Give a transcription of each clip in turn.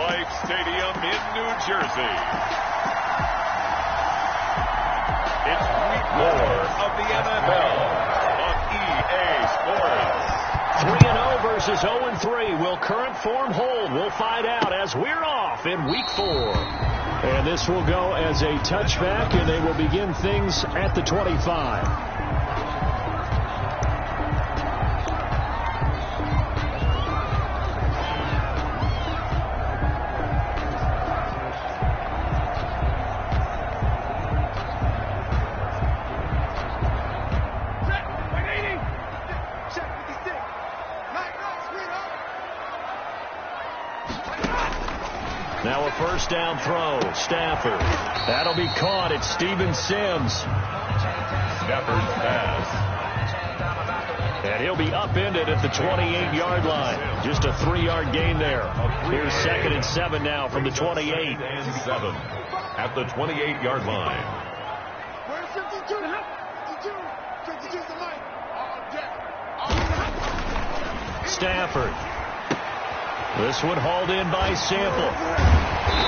MetLife Stadium in New Jersey. It's week 4 of the NFL on EA Sports. 3-0 versus 0-3. Will current form hold? We'll find out as we're off in week 4. And this will go as a touchback, and they will begin things at the 25. Now a first down throw. Stafford. That'll be caught. It's Steven Sims. Stafford's pass. And he'll be upended at the 28-yard line. Just a 3-yard gain there. Here's 2nd and 7 now from the 28. And 7 at the 28-yard line. Stafford. This one hauled in by Sample.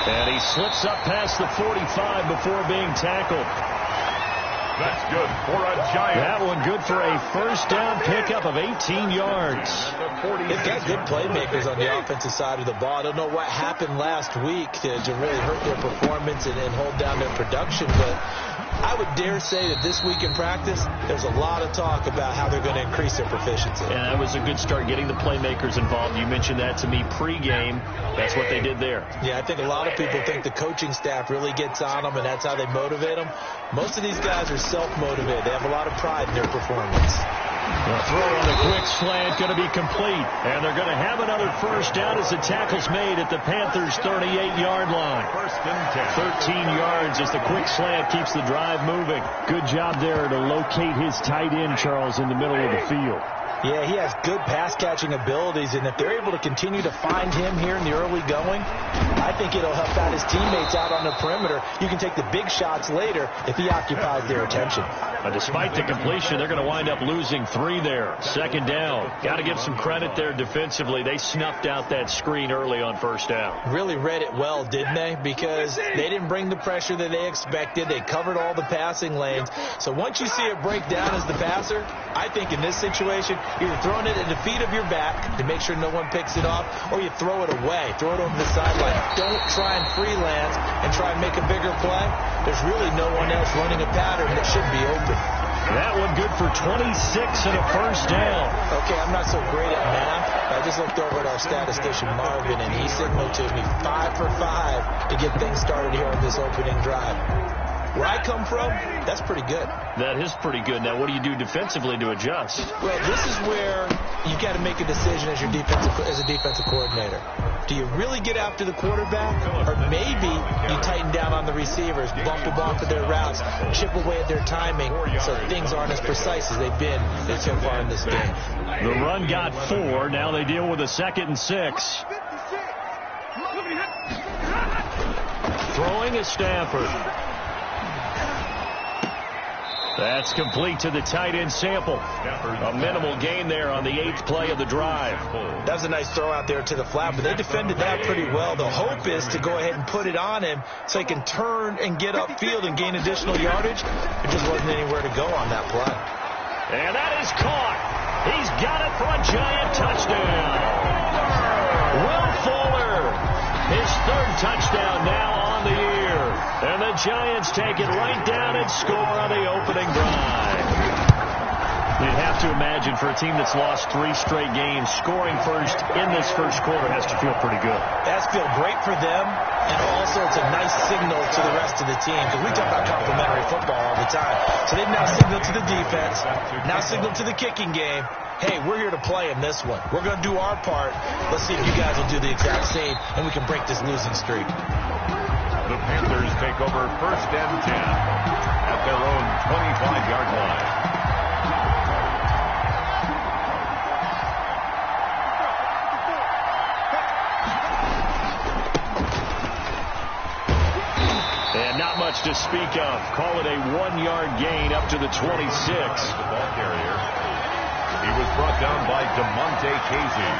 And he slips up past the 45 before being tackled. That's good for a Giant. That one good for a first down pickup of 18 yards. They've got good playmakers on the offensive side of the ball. I don't know what happened last week to really hurt their performance and hold down their production, but I would dare say that this week in practice, there's a lot of talk about how they're going to increase their proficiency. And that was a good start, getting the playmakers involved. You mentioned that to me pregame. That's what they did there. Yeah, I think a lot of people think the coaching staff really gets on them, and that's how they motivate them. Most of these guys are self-motivated. They have a lot of pride in their performance. The throw on the quick slant going to be complete. And they're going to have another first down as the tackle's made at the Panthers' 38-yard line. First and 10. 13 yards as the quick slant keeps the drive moving. Good job there to locate his tight end, Charles, in the middle of the field. Yeah, he has good pass-catching abilities, and if they're able to continue to find him here in the early going, I think it'll help out his teammates out on the perimeter. You can take the big shots later if he occupies their attention. But despite the completion, they're going to wind up losing 3 there. Second down. Got to give some credit there defensively. They snuffed out that screen early on first down. Really read it well, didn't they? Because they didn't bring the pressure that they expected. They covered all the passing lanes. So once you see it break down as the passer, I think in this situation, you're either throwing it at the feet of your back to make sure no one picks it off, or you throw it away. Throw it over the sideline. Don't try and freelance and try and make a bigger play. There's really no one else running a pattern that should be open. That one good for 26 and a first down. Okay, I'm not so great at math. I just looked over at our statistician, Marvin, and he signaled to me 5 for 5 to get things started here on this opening drive. Where I come from, that's pretty good. That is pretty good. Now, what do you do defensively to adjust? Well, this is where you got to make a decision as a defensive coordinator. Do you really get after the quarterback, or maybe you tighten down on the receivers, bump them off of their routes, chip away at their timing, so things aren't as precise as they've been so far in this game. The run got 4. Now they deal with a 2nd and 6. Throwing is Stafford. That's complete to the tight end Sample. A minimal gain there on the 8th play of the drive. That was a nice throw out there to the flat, but they defended that pretty well. The hope is to go ahead and put it on him so he can turn and get upfield and gain additional yardage. There just wasn't anywhere to go on that play. And that is caught. He's got it for a Giant touchdown. Will Fuller, his 3rd touchdown now on the year. And the Giants take it right down and score on the opening drive. You'd have to imagine for a team that's lost 3 straight games, scoring first in this first quarter has to feel pretty good. That's feel great for them, and also it's a nice signal to the rest of the team, because we talk about complementary football all the time. So they've now signaled to the defense, now signaled to the kicking game, hey, we're here to play in this one. We're going to do our part. Let's see if you guys will do the exact same, and we can break this losing streak. The Panthers take over first and 10 at their own 25-yard line. And not much to speak of. Call it a 1-yard gain up to the 26. The ball carrier. He was brought down by DeMonte Casey.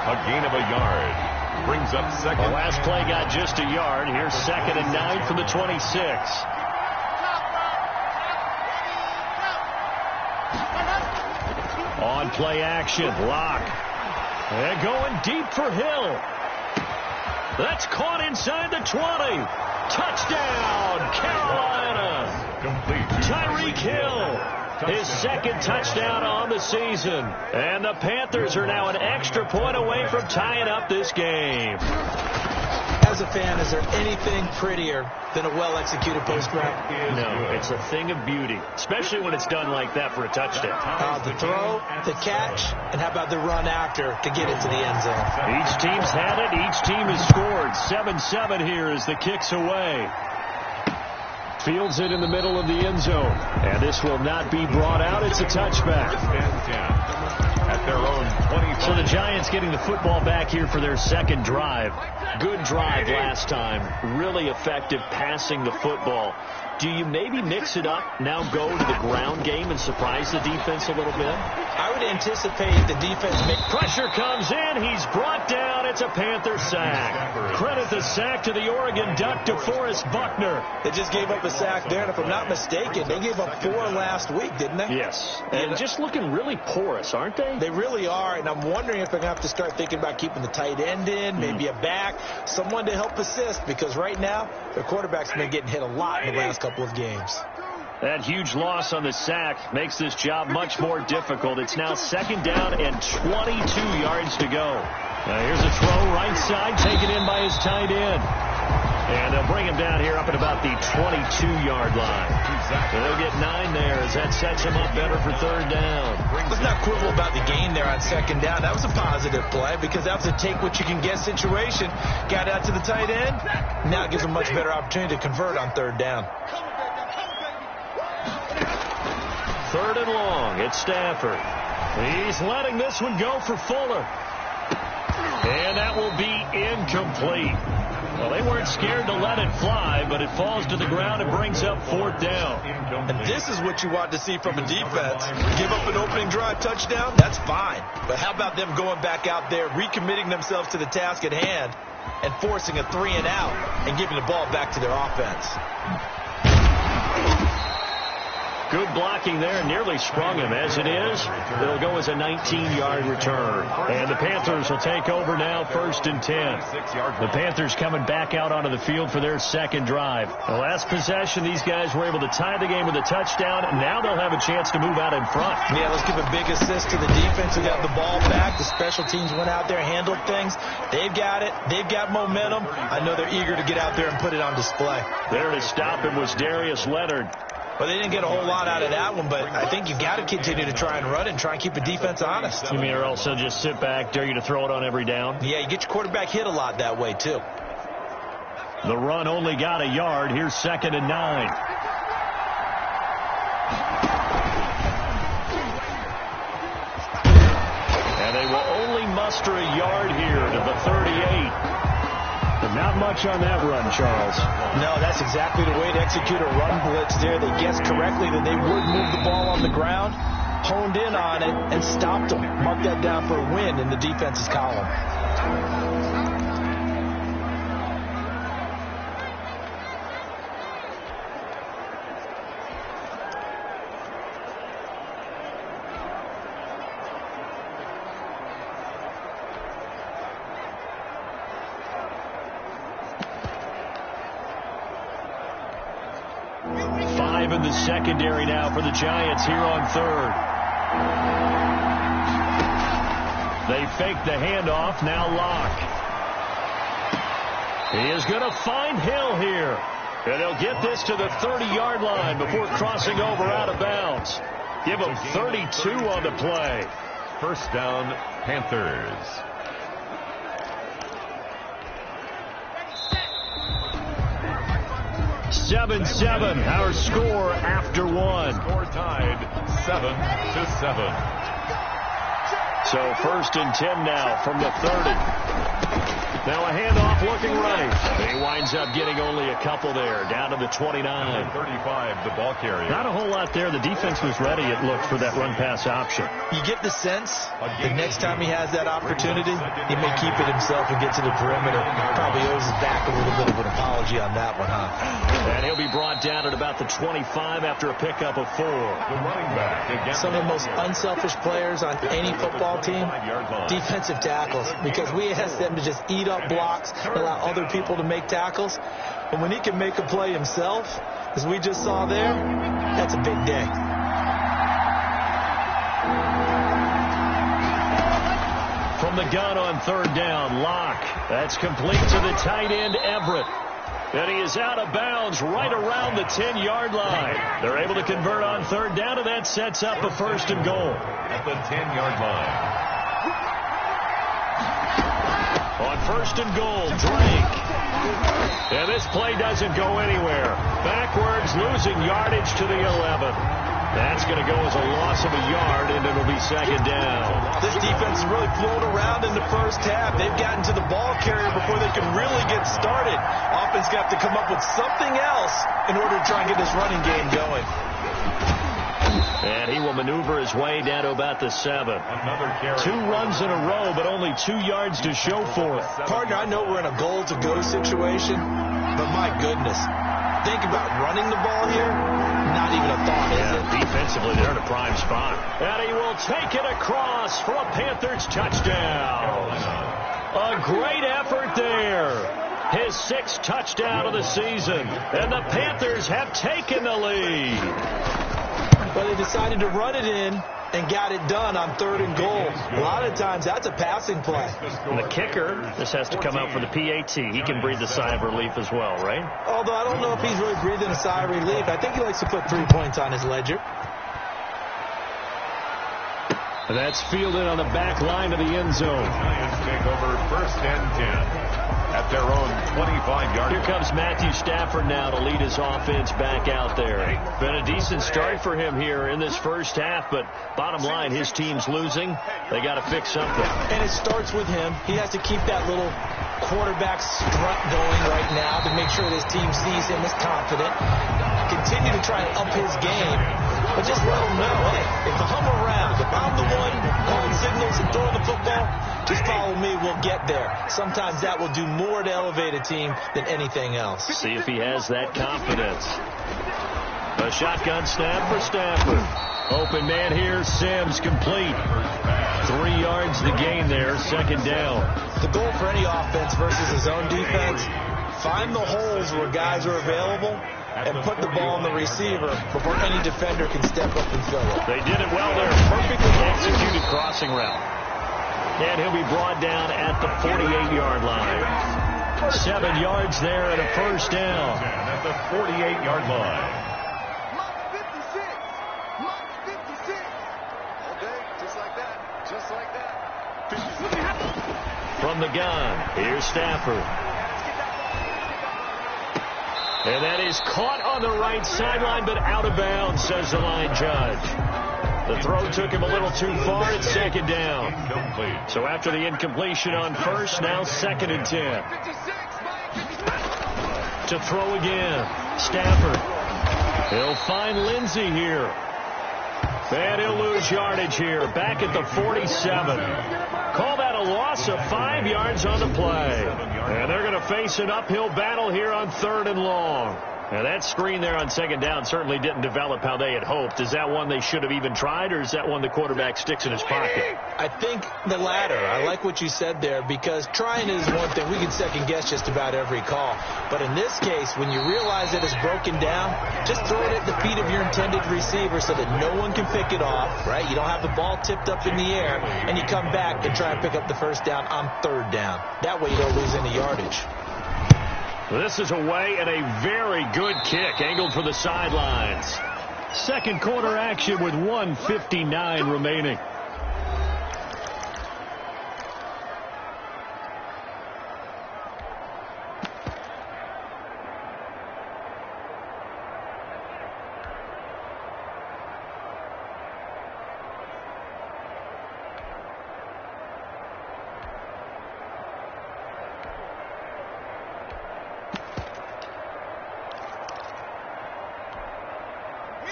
A gain of a yard. Brings up second. The last play got just a yard. Here's 2nd and 9 from the 26. On play action, Locke. And going deep for Hill. That's caught inside the 20. Touchdown, Carolina. Complete. Tyreek Hill, his 2nd touchdown on the season. And the Panthers are now an extra point away from tying up this game. As a fan, is there anything prettier than a well-executed post route? No, it's a thing of beauty, especially when it's done like that for a touchdown. The throw, the catch, and how about the run after to get into the end zone? Each team's had it. Each team has scored. 7-7 here as the kick's away. Fields it in the middle of the end zone. And this will not be brought out. It's a touchback. At their own 25. So the Giants getting the football back here for their 2nd drive. Good drive last time. Really effective passing the football. Do you maybe mix it up, now go to the ground game and surprise the defense a little bit? I would anticipate the defense. Pressure comes in. He's brought down. It's a Panther sack. Credit the sack to the Oregon Duck, DeForest Buckner. They just gave up a sack there, and if I'm not mistaken, they gave up 4 last week, didn't they? Yes. And just looking really porous, aren't they? They really are, and I'm wondering if they're going to have to start thinking about keeping the tight end in, maybe a back, someone to help assist, because right now their quarterback's been getting hit a lot in the last couple of games. That huge loss on the sack makes this job much more difficult. It's now 2nd down and 22 yards to go. Now here's a throw right side, taken in by his tight end. And they'll bring him down here up at about the 22-yard line. They'll get 9 there as that sets him up better for 3rd down. Let's not quibble about the gain there on 2nd down. That was a positive play because that was a take-what-you-can-get situation. Got out to the tight end. Now it gives him a much better opportunity to convert on 3rd down. 3rd and long. It's Stafford. He's letting this one go for Fuller. And that will be incomplete. Well, they weren't scared to let it fly, but it falls to the ground and brings up 4th down. And this is what you want to see from a defense. Give up an opening drive touchdown, that's fine. But how about them going back out there, recommitting themselves to the task at hand, and forcing a 3 and out and giving the ball back to their offense? Good blocking there, nearly sprung him. As it is, it'll go as a 19-yard return. And the Panthers will take over now, 1st and 10. The Panthers coming back out onto the field for their 2nd drive. The last possession, these guys were able to tie the game with a touchdown, and now they'll have a chance to move out in front. Yeah, let's give a big assist to the defense who got the ball back. The special teams went out there, handled things. They've got it. They've got momentum. I know they're eager to get out there and put it on display. There to stop him was Darius Leonard. Well, they didn't get a whole lot out of that one, but I think you've got to continue to try and run and try and keep the defense honest. You mean, or else they'll just sit back, dare you to throw it on every down? Yeah, you get your quarterback hit a lot that way, too. The run only got a yard. Here's 2nd and 9. And they will only muster a yard here to the 38. But not much on that run, Charles. No, that's exactly the way to execute a run blitz there. They guessed correctly that they would move the ball on the ground, honed in on it, and stopped them. Mark that down for a win in the defense's column. In the secondary now for the Giants here on 3rd. They fake the handoff. Now Locke. He is going to find Hill here. And he'll get this to the 30-yard line before crossing over out of bounds. Give him 32 on the play. 1st down, Panthers. Seven, our score after 1. Score tied 7-7. So 1st and 10 now from the 30. Now a handoff looking right. He winds up getting only a couple there, down to the 29. 35, the ball carrier. Not a whole lot there. The defense was ready, it looked, for that run-pass option. You get the sense that next time he has that opportunity, he may keep it himself and get to the perimeter. Probably owes his back a little bit of an apology on that one, huh? And he'll be brought down at about the 25 after a pickup of 4. The running back against some of the most unselfish players on any football team, defensive tackles, because we ask them to just eat up blocks and allow other people to make tackles. And when he can make a play himself, as we just saw there, that's a big day. From the gun on third down, Locke. That's complete to the tight end, Everett. And he is out of bounds right around the 10-yard line. They're able to convert on third down, and that sets up a 1st and goal. At the 10-yard line. On 1st and goal, Drake. And this play doesn't go anywhere. Backwards, losing yardage to the 11. That's going to go as a loss of a yard, and it'll be 2nd down. This defense has really flown around in the first half. They've gotten to the ball carrier before they can really get started. Offense got to come up with something else in order to try and get this running game going. And he will maneuver his way down to about the 7. Another carry. 2 runs in a row, but only 2 yards to show for it. Partner, I know we're in a goal-to-go situation, but my goodness, think about running the ball here. Not even a thought, is it? Defensively, they're in a prime spot. And he will take it across for a Panthers touchdown. A great effort there. His 6th touchdown of the season. And the Panthers have taken the lead. But they decided to run it in and got it done on 3rd and goal. A lot of times, that's a passing play. And the kicker, this has to come out for the PAT. He can breathe a sigh of relief as well, right? Although I don't know if he's really breathing a sigh of relief. I think he likes to put 3 points on his ledger. And that's fielded on the back line of the end zone. Giants take over 1st and 10 at their own 25-yard. Here comes Matthew Stafford now to lead his offense back out there. Been a decent start for him here in this first half, but bottom line, his team's losing. They got to fix something. And it starts with him. He has to keep that little quarterback strut going right now to make sure that his team sees him as confident. Continue to try and up his game, but just let him know, hey, if I'm around, if I'm the one calling signals and throwing the football, just follow me, we'll get there. Sometimes that will do more to elevate a team than anything else. See if he has that confidence. A shotgun snap for Stafford. Open man here, Sims complete. 3 yards the gain there, 2nd down. The goal for any offense versus his own defense, find the holes where guys are available and put the ball on the receiver before any defender can step up and fill it. They did it well there. Perfectly executed crossing route. And he'll be brought down at the 48-yard line. 7 yards there and a 1st down. At the 48-yard line. Mark 56. Mark 56. Okay, just like that. Just like that. From the gun, here's Stafford. And that is caught on the right sideline, but out of bounds, says the line judge. The throw took him a little too far. It's 2nd down. Incomplete. So after the incompletion on 1st, now 2nd and 10. To throw again, Stafford. He'll find Lindsey here. And he'll lose yardage here, back at the 47. Call that a loss of 5 yards on the play. And they're going to face an uphill battle here on 3rd and long. Now, that screen there on 2nd down certainly didn't develop how they had hoped. Is that one they should have even tried, or is that one the quarterback sticks in his pocket? I think the latter. I like what you said there, because trying is one thing. We can second-guess just about every call. But in this case, when you realize that it's broken down, just throw it at the feet of your intended receiver so that no one can pick it off, right? You don't have the ball tipped up in the air, and you come back and try and pick up the 1st down on 3rd down. That way you don't lose any yardage. This is away and a very good kick, angled for the sidelines. 2nd quarter action with 1:59 remaining.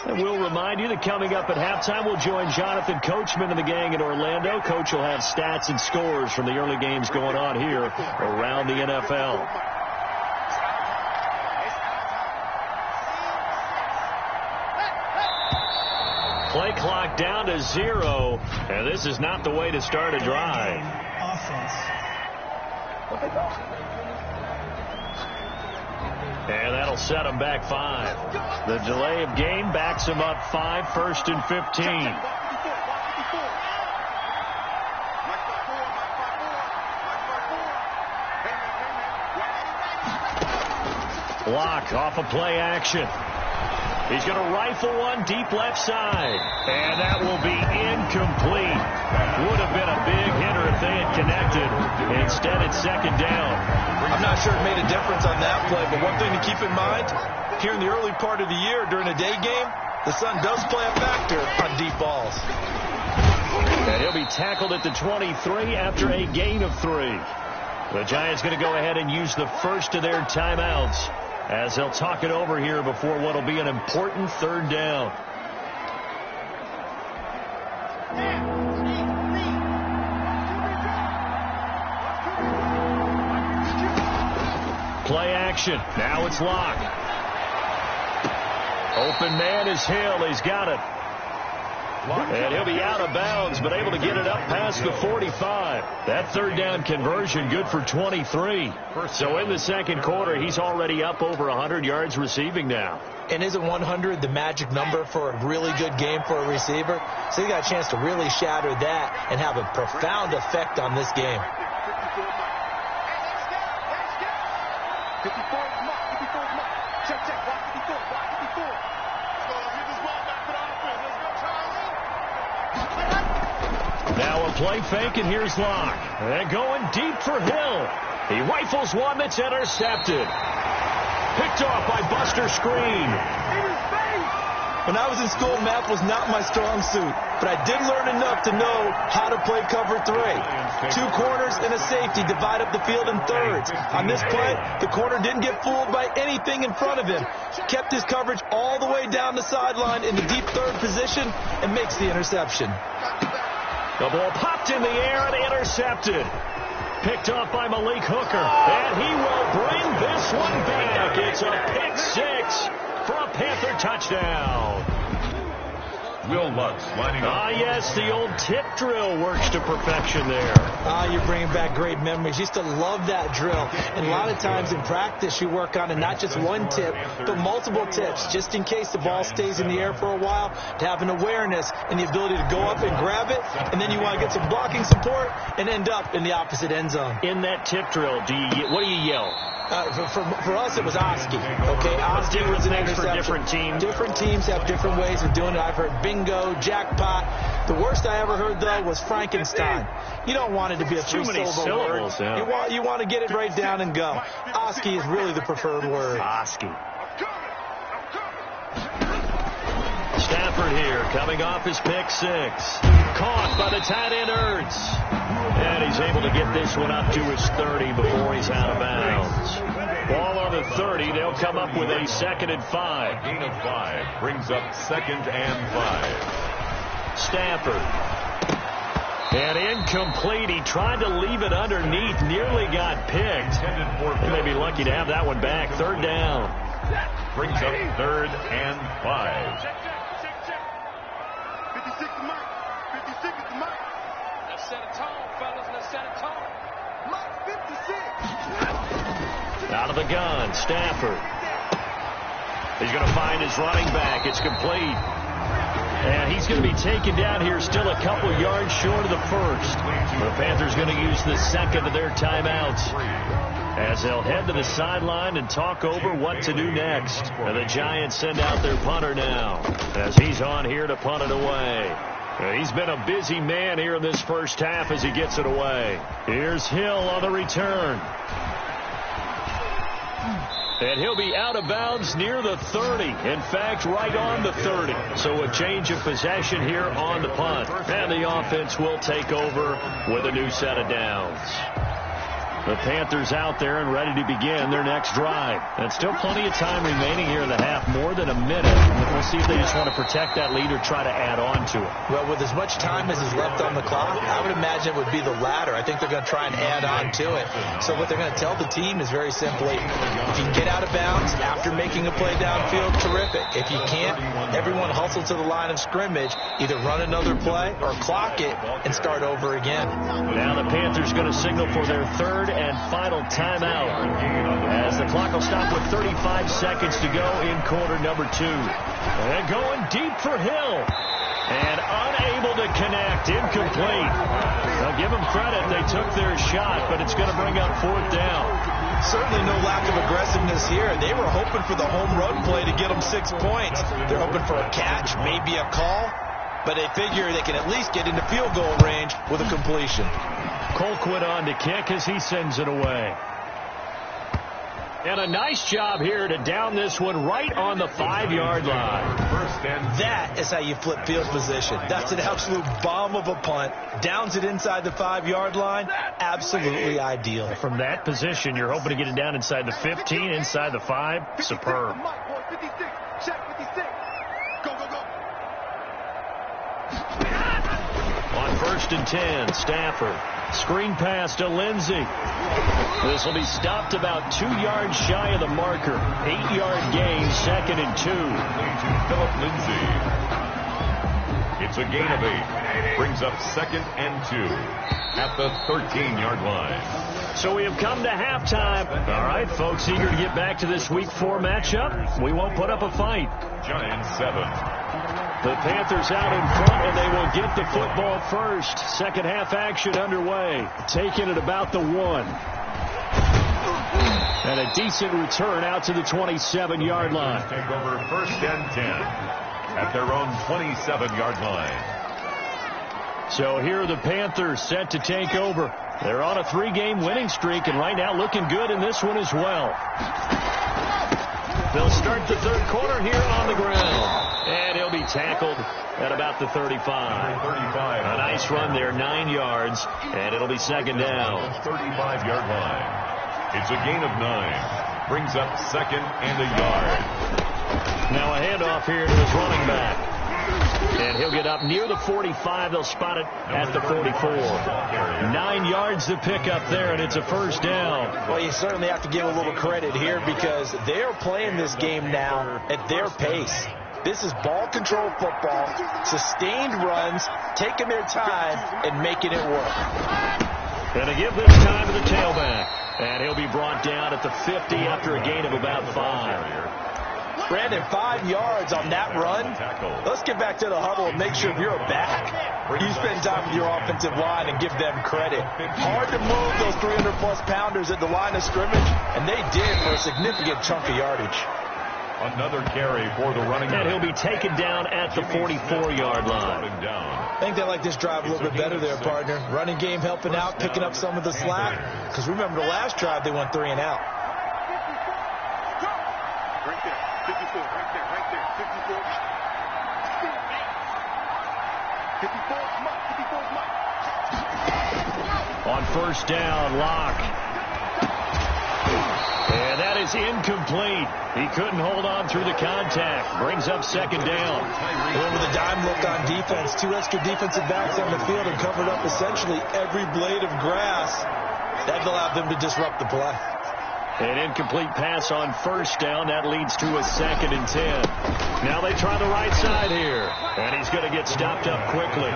And we'll remind you that coming up at halftime, we'll join Jonathan Coachman and the gang in Orlando. Coach will have stats and scores from the early games going on here around the NFL. Play clock down to 0, and this is not the way to start a drive. And that'll set him back 5. The delay of game backs him up 5, 1st and 15. Block off of play action. He's going to rifle one deep left side. And that will be incomplete. Would have been a big hitter if they had connected. Instead, it's 2nd down. I'm not sure it made a difference on that play, but one thing to keep in mind, here in the early part of the year during a day game, the sun does play a factor on deep balls. And he'll be tackled at the 23 after a gain of 3. The Giants going to go ahead and use the first of their timeouts as they'll talk it over here before what will be an important 3rd down. Play action. Now it's Locke. Open man is Hill. He's got it. And he'll be out of bounds, but able to get it up past the 45. That 3rd down conversion good for 23. So in the 2nd quarter, he's already up over 100 yards receiving now. And isn't 100 the magic number for a really good game for a receiver? So he got a chance to really shatter that and have a profound effect on this game. 54 is mark. 54 is mark. Check, check. Block 54. Block 54. Let's go. Let's get this ball back to the offense. Let's go, Charlie. Now a play fake, and here's Locke. And going deep for Hill. He rifles one that's intercepted. Picked off by Buster Screen. When I was in school, math was not my strong suit, but I did learn enough to know how to play cover 3. 2 corners and a safety divide up the field in thirds. On this play, the corner didn't get fooled by anything in front of him. Kept his coverage all the way down the sideline in the deep 3rd position and makes the interception. The ball popped in the air and intercepted. Picked off by Malik Hooker. And he will bring this one back. It's a pick 6 for a Panther touchdown. Will Lutz lining up. Yes, the old tip drill works to perfection there. You're bringing back great memories. Used to love that drill. And a lot of times in practice, you work on it, not just one tip, but multiple tips, just in case the ball stays in the air for a while, to have an awareness and the ability to go up and grab it, and then you want to get some blocking support and end up in the opposite end zone. In that tip drill, what do you yell? For us, it was Oski. Okay, Oski was an interception. For different teams. Different teams have different ways of doing it. I've heard bingo, jackpot. The worst I ever heard, though, was Frankenstein. You don't want it to be a 3-syllable word. Yeah. You want to get it right down and go. Oski is really the preferred word. Oski. Stafford here, coming off his pick 6. Caught by the tight end Ertz. And he's able to get this one up to his 30 before he's out of bounds. Ball on the 30. They'll come up with a 2nd and 5. Gain of 5 brings up 2nd and 5. Stafford. And incomplete. He tried to leave it underneath. Nearly got picked. They may be lucky to have that one back. 3rd down. Brings up 3rd and 5. 56 to Mike. 56 to Mike. Let's set a tone, fellas. Let's set a tone. Mike 56. Out of the gun, Stafford. He's going to find his running back. It's complete. And he's going to be taken down here still a couple yards short of the 1st. The Panthers going to use the 2nd of their timeouts as they'll head to the sideline and talk over what to do next. And the Giants send out their punter now as he's on here to punt it away. And he's been a busy man here in this first half as he gets it away. Here's Hill on the return. And he'll be out of bounds near the 30. In fact, right on the 30. So a change of possession here on the punt. And the offense will take over with a new set of downs. The Panthers out there and ready to begin their next drive. And still plenty of time remaining here in the half, more than a minute. We'll see if they just want to protect that lead or try to add on to it. Well, with as much time as is left on the clock, I would imagine it would be the latter. I think they're going to try and add on to it. So what they're going to tell the team is very simply, if you can get out of bounds after making a play downfield, terrific. If you can't, everyone hustle to the line of scrimmage, either run another play or clock it and start over again. Now the Panthers going to signal for their third and final timeout as the clock will stop with 35 seconds to go in quarter number 2. And going deep for Hill. And unable to connect. Incomplete. Now give them credit. They took their shot, but it's going to bring up fourth down. Certainly no lack of aggressiveness here. They were hoping for the home run play to get them 6 points. They're hoping for a catch, maybe a call. But they figure they can at least get into field goal range with a completion. Colquitt on to kick as he sends it away. And a nice job here to down this one right on the 5-yard line. That is how you flip field position. That's an absolute bomb of a punt. Downs it inside the 5-yard line. Absolutely ideal. From that position, you're hoping to get it down inside the 15, inside the 5. Superb. On 1st and 10, Stafford. Screen pass to Lindsey. This will be stopped about 2 yards shy of the marker. 8-yard gain, 2nd and 2. Philip Lindsey. It's a gain of 8. Brings up 2nd and 2 at the 13-yard line. So we have come to halftime. All right, folks, eager to get back to this Week 4 matchup. We won't put up a fight. Giants 7. The Panthers out in front, and they will get the football first. Second half action underway. Taking it about the 1. And a decent return out to the 27-yard line. Take over 1st and 10 at their own 27-yard line. So here are the Panthers set to take over. They're on a 3-game winning streak, and right now looking good in this one as well. They'll start the third quarter here on the ground. And he'll be tackled at about the 35. A nice run there, 9 yards, and it'll be 2nd down. 35-yard line. It's a gain of 9. Brings up 2nd and a yard. Now a handoff here to his running back. And he'll get up near the 45. They'll spot it at the 44. 9 yards to pick up there, and it's a 1st down. Well, you certainly have to give a little credit here because they're playing this game now at their pace. This is ball control football, sustained runs, taking their time and making it work. Going to give this time to the tailback. And he'll be brought down at the 50 after a gain of about 5. Brandon, 5 yards on that run. Let's get back to the huddle and make sure if you're back, you spend time with your offensive line and give them credit. Hard to move those 300-plus pounders at the line of scrimmage, and they did for a significant chunk of yardage. Another carry for the running back. And he'll be taken down at the 44-yard line. I think they like this drive a little bit better there, partner. Running game helping out, picking up some of the slack. Because remember the last drive, they went 3 and out. Right there. 54. Right there. 54. 54 is Mike. 54 is Mike. On 1st down, Locke. And that is incomplete. He couldn't hold on through the contact. Brings up 2nd down. Well, with a dime look on defense, 2 extra defensive backs on the field and covered up essentially every blade of grass. That allowed them to disrupt the play. An incomplete pass on 1st down. That leads to a 2nd and 10. Now they try the right side here. And he's going to get stopped up quickly.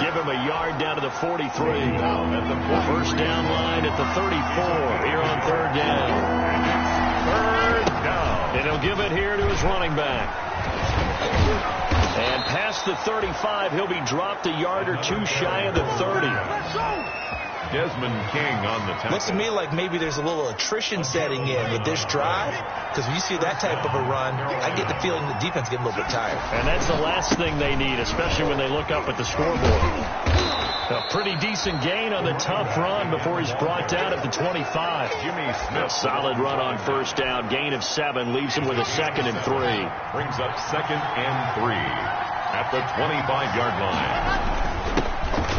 Give him a yard down to the 43. First down line at the 34 here on 3rd down. 3rd down. And he'll give it here to his running back. And past the 35, he'll be dropped a yard or 2 shy of the 30. Desmond King on the tackle. Looks to me like maybe there's a little attrition setting in with this drive, because when you see that type of a run, I get the feeling the defense get a little bit tired. And that's the last thing they need, especially when they look up at the scoreboard. A pretty decent gain on the tough run before he's brought down at the 25. Jimmy Smith. A solid run on 1st down. Gain of 7 leaves him with a 2nd and 3. Brings up 2nd and 3 at the 25-yard line.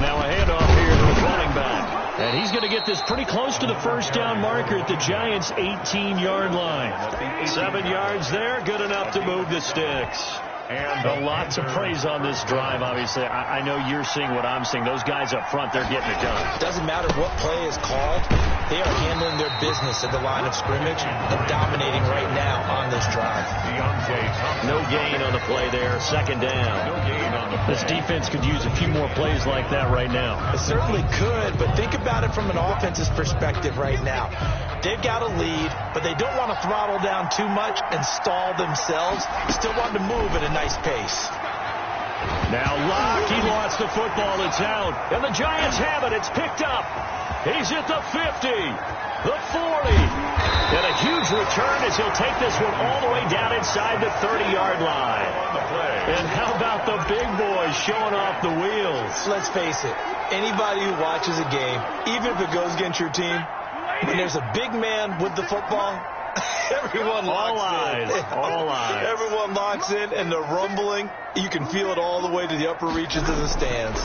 Now a handoff here to the running back. And he's going to get this pretty close to the first down marker at the Giants' 18-yard line. 7 yards there, good enough to move the sticks. And a lot to praise on this drive, obviously. I know you're seeing what I'm seeing. Those guys up front, they're getting it done. Doesn't matter what play is called. They are handling their business at the line of scrimmage and dominating right now on this drive. No gain on the play there. Second down. This defense could use a few more plays like that right now. It certainly could, but think about it from an offense's perspective right now. They've got a lead, but they don't want to throttle down too much and stall themselves. Still want to move at a nice pace. Now Locke, he lost the football. It's out. And the Giants have it. It's picked up. He's at the 50, the 40. And a huge return as he'll take this one all the way down inside the 30-yard line. And how about the big boys showing off the wheels? Let's face it, anybody who watches a game, even if it goes against your team, when there's a big man with the football, everyone locks in. All eyes. Everyone locks in, and the rumbling, you can feel it all the way to the upper reaches of the stands.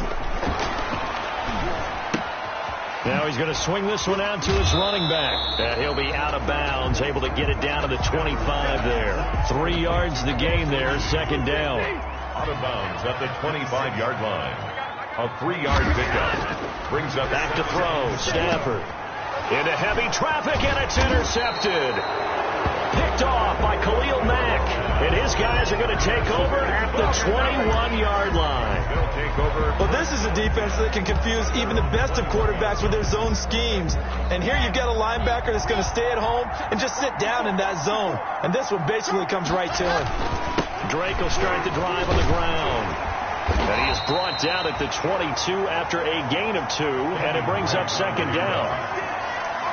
Now he's going to swing this one out to his running back. And he'll be out of bounds, able to get it down to the 25 there. 3 yards the gain there, second down. Out of bounds at the 25-yard line. A 3-yard pickup. Brings up back to throw. Stafford. Into heavy traffic, and it's intercepted. Picked off by Khalil Mack. And his guys are going to take over at the 21-yard line. Well, this is a defense that can confuse even the best of quarterbacks with their zone schemes. And here you've got a linebacker that's going to stay at home and just sit down in that zone. And this one basically comes right to him. Drake will start the drive on the ground. And he is brought down at the 22 after a gain of 2, and it brings up second down.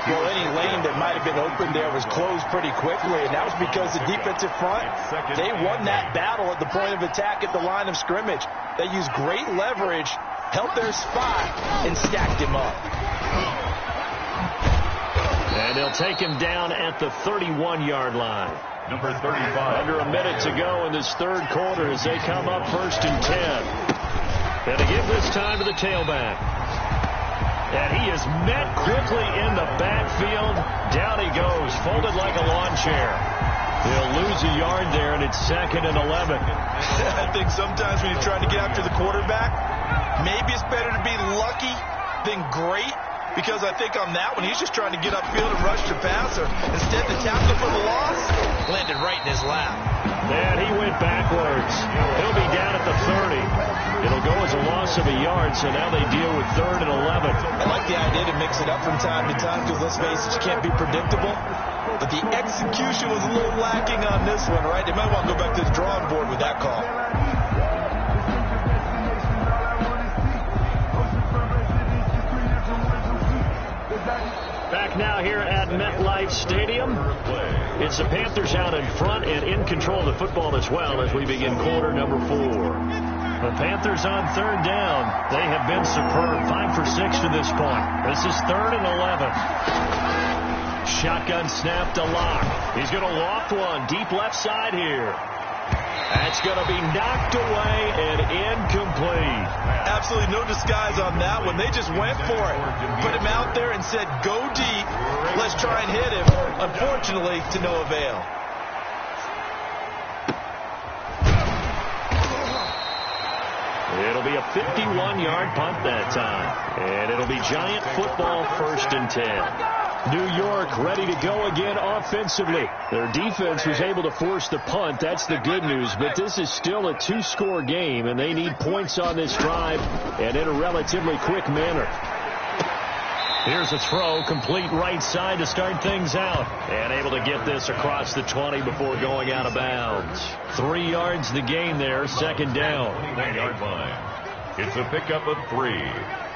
Well, any lane that might have been open there was closed pretty quickly, and that was because the defensive front, they won that battle at the point of attack at the line of scrimmage. They used great leverage, held their spot, and stacked him up. And they'll take him down at the 31-yard line. Number 35. Under a minute to go in this third quarter as they come up 1st and 10. And to give this time to the tailback. And he is met quickly in the backfield. Down he goes, folded like a lawn chair. He'll lose a yard there, and it's 2nd and 11. I think sometimes when you're trying to get after the quarterback, maybe it's better to be lucky than great. Because I think on that one, he's just trying to get upfield and rush the passer. Instead, the tackle for the loss landed right in his lap. And he went backwards. He'll be down at the 30. It'll go as a loss of a yard, so now they deal with 3rd and 11. I like the idea to mix it up from time to time because, let's face it, you can't be predictable. But the execution was a little lacking on this one, right? They might want to go back to the drawing board with that call. Back now here at MetLife Stadium. It's the Panthers out in front and in control of the football as well as we begin quarter number 4. The Panthers on 3rd down. They have been superb. 5 for 6 to this point. This is 3rd and 11. Shotgun snap to Locke. He's going to loft one deep left side here. That's going to be knocked away and incomplete. Absolutely no disguise on that one. They just went for it. Put him out there and said, go deep. Let's try and hit him. Unfortunately, to no avail. It'll be a 51-yard punt that time. And it'll be Giant football 1st and 10. New York ready to go again offensively. Their defense was able to force the punt. That's the good news. But this is still a 2-score game, and they need points on this drive and in a relatively quick manner. Here's a throw, complete right side to start things out. And able to get this across the 20 before going out of bounds. 3 yards the gain there, second down. 29-yard line. It's a pickup of 3.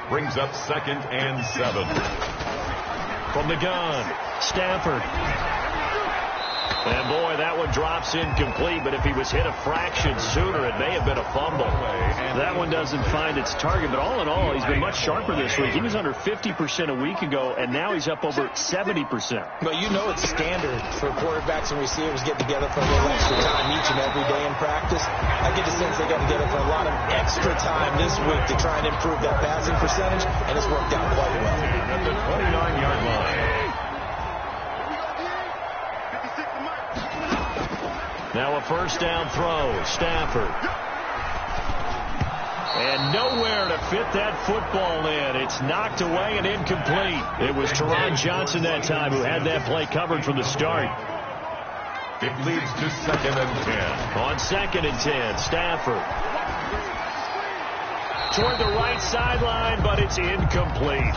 Brings up 2nd and 7. From the gun, Stafford. And, boy, that one drops incomplete, but if he was hit a fraction sooner, it may have been a fumble. That one doesn't find its target, but all in all, he's been much sharper this week. He was under 50% a week ago, and now he's up over 70%. But you know it's standard for quarterbacks and receivers get together for a little extra time each and every day in practice. I get the sense they got together for a lot of extra time this week to try and improve that passing percentage, and it's worked out quite well. At the 29-yard line. Now a first down throw. Stafford. And nowhere to fit that football in. It's knocked away and incomplete. It was Teron Johnson that time who had that play covered from the start. It leads to 2nd and 10. On 2nd and 10, Stafford. Toward the right sideline, but it's incomplete.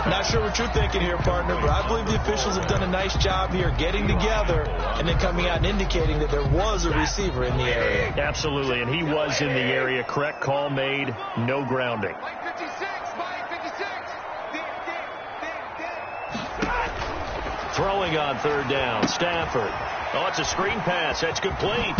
Not sure what you're thinking here, partner, but I believe the officials have done a nice job here getting together and then coming out and indicating that there was a receiver in the area. Absolutely, and he was in the area. Correct call made. No grounding. Throwing on 3rd down, Stafford. Oh, it's a screen pass. That's complete.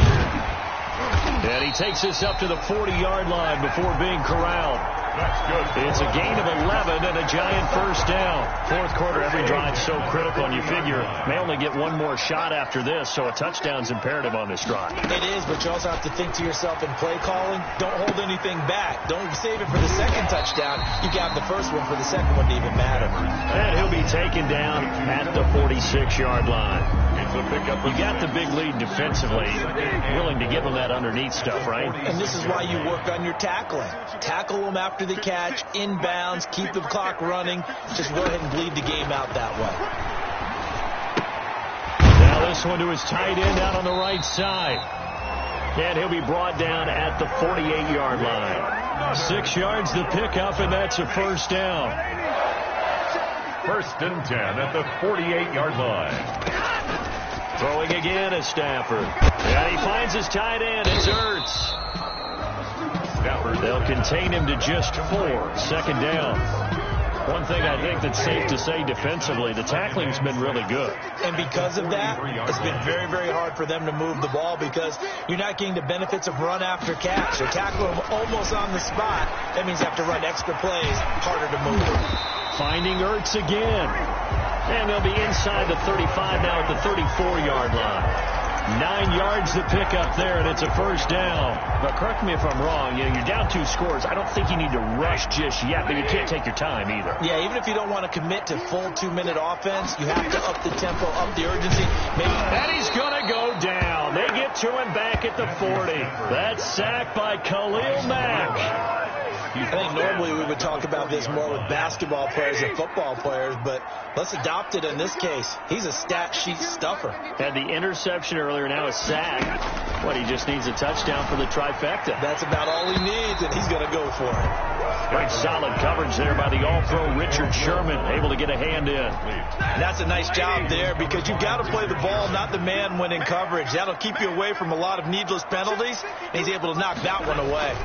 And he takes this up to the 40-yard line before being corralled. That's good. It's a gain of 11 and a giant first down. Fourth quarter, every drive so critical, and you figure may only get one more shot after this, so a touchdown's imperative on this drive. It is, but you also have to think to yourself in play calling, don't hold anything back. Don't save it for the second touchdown. You got the first one for the second one to even matter. And he'll be taken down at the 46-yard line. It's a pickup. You got the big lead defensively, willing to give them that underneath stuff, right? And this is why you work on your tackling. Tackle them after the catch, inbounds, keep the clock running. Just go ahead and bleed the game out that way. Now this one to his tight end out on the right side. And he'll be brought down at the 48-yard line. 6 yards the pickup, and that's a first down. 1st and 10 at the 48-yard line. Throwing again is Stafford. And he finds his tight end. It's Ertz. They'll contain him to just 4. 2nd down. One thing I think that's safe to say defensively, the tackling's been really good. And because of that, it's been very, very hard for them to move the ball because you're not getting the benefits of run after catch. They're tackling them almost on the spot. That means you have to run extra plays, harder to move them. Finding Ertz again. And they'll be inside the 35 now at the 34-yard line. 9 yards to pick up there, and it's a first down. But correct me if I'm wrong, you're down 2 scores. I don't think you need to rush just yet, but you can't take your time either. Yeah, even if you don't want to commit to full 2-minute offense, you have to up the tempo, up the urgency. And he's going to go down. They get to him back at the 40. That's sacked by Khalil Mack. I think normally we would talk about this more with basketball players and football players, but let's adopt it in this case. He's a stat sheet stuffer. Had the interception earlier, now a sack. What, he just needs a touchdown for the trifecta. That's about all he needs, and he's going to go for it. Great solid coverage there by the all-pro Richard Sherman, able to get a hand in. And that's a nice job there because you've got to play the ball, not the man when in coverage. That'll keep you away from a lot of needless penalties, and he's able to knock that one away.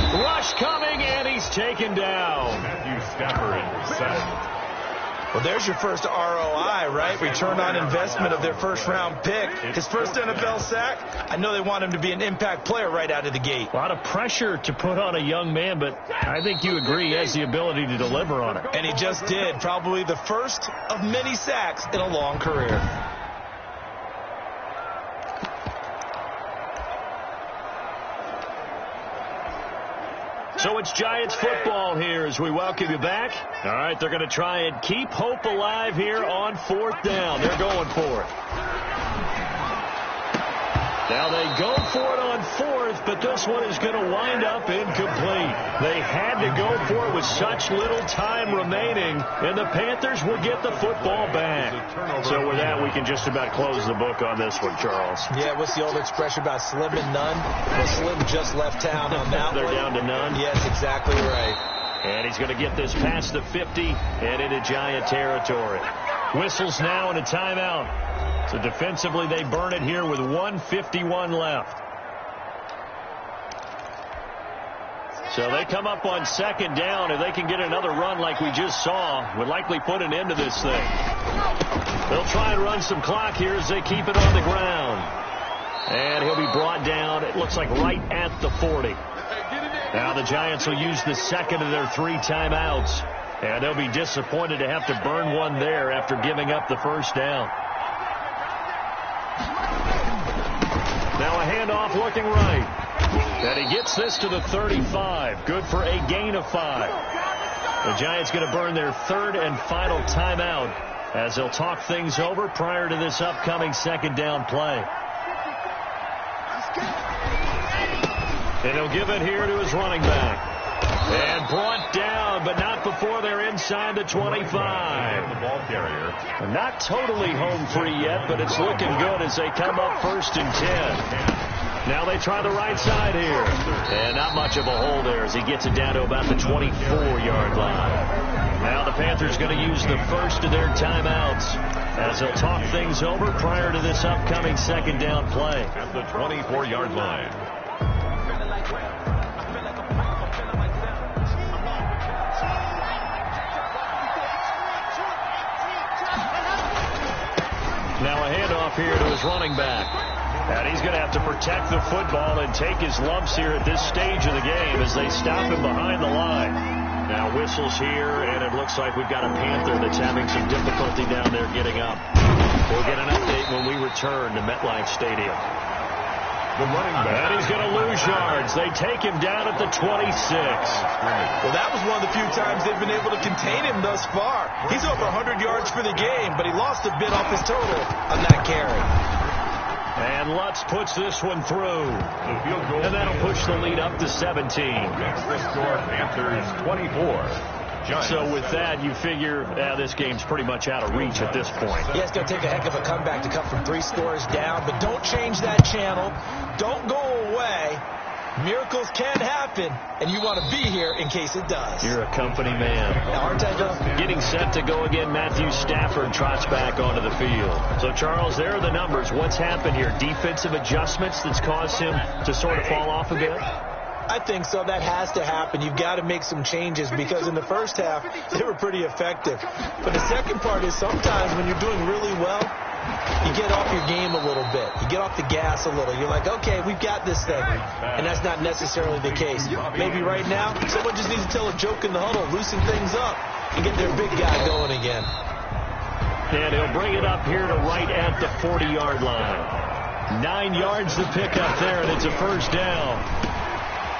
Rush coming, and he's taken down. Matthew Stafford sacked. Well, there's your first ROI, right? Return on investment of their first-round pick. His first NFL sack, I know they want him to be an impact player right out of the gate. A lot of pressure to put on a young man, but I think you agree he has the ability to deliver on it. And he just did. Probably the first of many sacks in a long career. So it's Giants football here as we welcome you back. All right, they're going to try and keep hope alive here on 4th down. They're going for it. Now they go for it on 4th, but this one is going to wind up incomplete. They had to go for it with such little time remaining, and the Panthers will get the football back. So with that, we can just about close the book on this one, Charles. Yeah, what's the old expression about slim and none? Well, Slim just left town on that They're one. down to none. Yes, exactly right. And he's going to get this past the 50 and into Giant territory. Whistles now and a timeout. So defensively, they burn it here with 1:51 left. So they come up on 2nd down. If they can get another run like we just saw, would likely put an end to this thing. They'll try and run some clock here as they keep it on the ground. And he'll be brought down, it looks like, right at the 40. Now the Giants will use the second of their 3 timeouts. And they'll be disappointed to have to burn one there after giving up the first down. Now a handoff looking right. And he gets this to the 35. Good for a gain of 5. The Giants going to burn their 3rd and final timeout as they'll talk things over prior to this upcoming second down play. And he'll give it here to his running back. And brought down, but not before they're inside the 25. The ball carrier. Not totally home free yet, but it's looking good as they come up 1st and 10. Now they try the right side here. And not much of a hole there as he gets it down to about the 24-yard line. Now the Panthers going to use the first of their timeouts as they'll talk things over prior to this upcoming second down play. At the 24-yard line. Now a handoff here to his running back. And he's going to have to protect the football and take his lumps here at this stage of the game as they stop him behind the line. Now whistles here, and it looks like we've got a Panther that's having some difficulty down there getting up. We'll get an update when we return to MetLife Stadium. The running back. And he's going to lose yards. They take him down at the 26. Well, that was one of the few times they've been able to contain him thus far. He's over 100 yards for the game, but he lost a bit off his total on that carry. And Lutz puts this one through. The field goal. And that'll push the lead up to 17. Extra score, Panthers 24. Giants. So with that, you figure this game's pretty much out of reach at this point. Yeah, it's going to take a heck of a comeback to come from 3 scores down, but don't change that channel. Don't go away. Miracles can happen, and you want to be here in case it does. You're a company man. Now, aren't I, though? Getting set to go again, Matthew Stafford trots back onto the field. So, Charles, there are the numbers. What's happened here? Defensive adjustments that's caused him to sort of fall off a bit? I think so. That has to happen. You've got to make some changes because in the first half, they were pretty effective. But the second part is sometimes when you're doing really well, you get off your game a little bit. You get off the gas a little. You're like, okay, we've got this thing. And that's not necessarily the case. Maybe right now, someone just needs to tell a joke in the huddle, loosen things up, and get their big guy going again. And he'll bring it up here to right at the 40-yard line. 9 yards to pick up there, and it's a first down.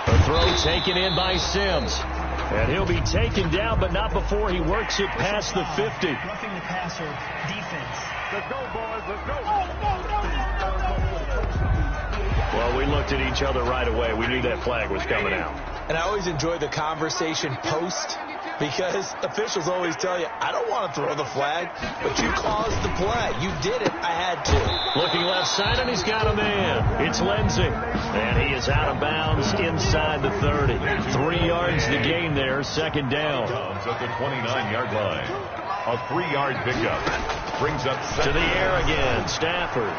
A throw taken in by Sims. And he'll be taken down, but not before he works it past the 50. Roughing the passer defense. Let's go, boys. Let's go. Well, we looked at each other right away. We knew that flag was coming out. And I always enjoy the conversation post because officials always tell you, I don't want to throw the flag, but you caused the play. You did it. I had to. Looking left side, and he's got a man. It's Lindsey. And he is out of bounds inside the 30. 3 yards to gain there, second down. At the 29-yard line. A 3-yard pickup. Brings up to the air again, Stafford.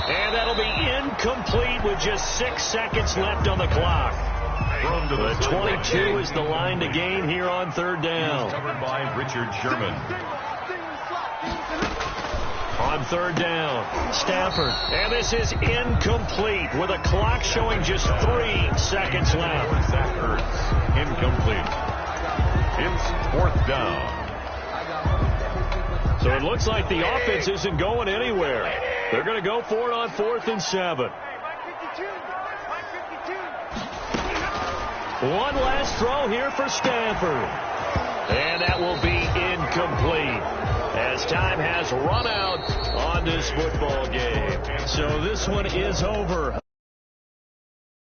And that'll be incomplete with just 6 seconds left on the clock. The 22 is the line to gain here on third down. Covered by Richard Sherman. On third down, Stafford. And this is incomplete with a clock showing just 3 seconds left. Stafford, incomplete. It's fourth down. So it looks like the offense isn't going anywhere. They're going to go for it on 4th and 7. One last throw here for Stafford. And that will be incomplete as time has run out on this football game. So this one is over.